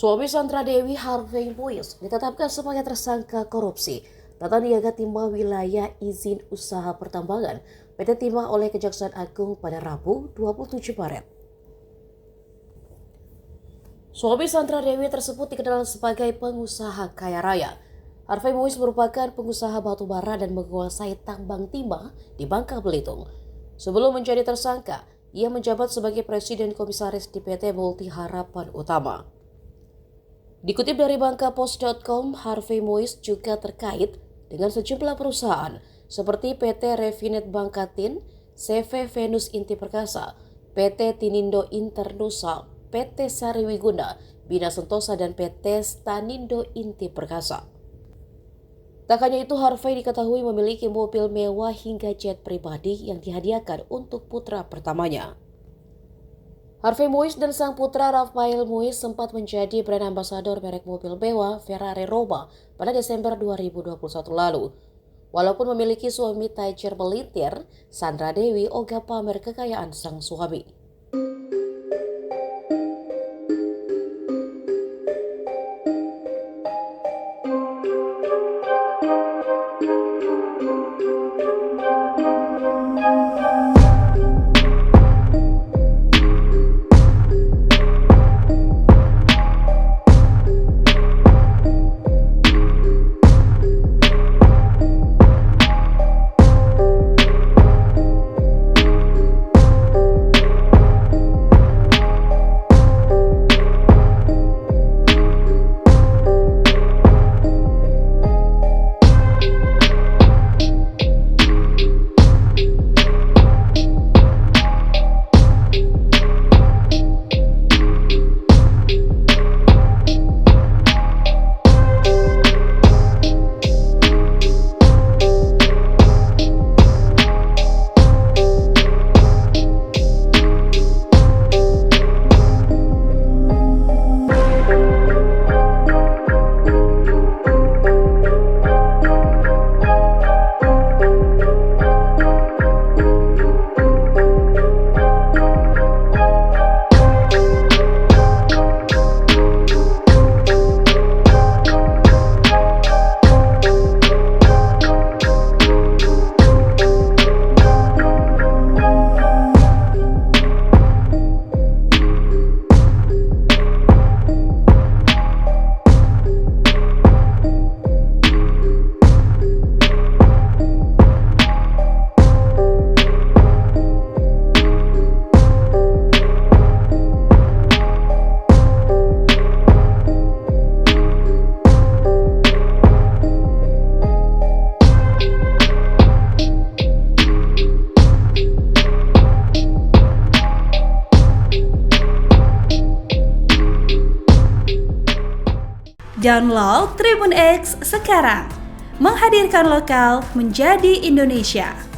Suami Sandra Dewi Harvey Mois ditetapkan sebagai tersangka korupsi tata niaga timah wilayah izin usaha pertambangan PT Timah oleh Kejaksaan Agung pada Rabu 27 Maret. Suami Sandra Dewi tersebut dikenal sebagai pengusaha kaya raya. Harvey Mois merupakan pengusaha batu bara dan menguasai tambang timah di Bangka Belitung. Sebelum menjadi tersangka, ia menjabat sebagai Presiden Komisaris di PT Multi Harapan Utama. Dikutip dari bangkapost.com, Harvey Mois juga terkait dengan sejumlah perusahaan seperti PT Refinet Bangkatin, CV Venus Inti Perkasa, PT Tinindo Internusa, PT Sariwiguna, Bina Sentosa, dan PT Stanindo Inti Perkasa. Tak hanya itu, Harvey diketahui memiliki mobil mewah hingga jet pribadi yang dihadiahkan untuk putra pertamanya. Harvey Mois dan sang putra Rafael Mois sempat menjadi brand ambasador merek mobil mewah Ferrari Roma pada Desember 2021 lalu. Walaupun memiliki suami tajir melintir, Sandra Dewi ogah pamer kekayaan sang suami. Download Tribun X sekarang, menghadirkan lokal menjadi Indonesia.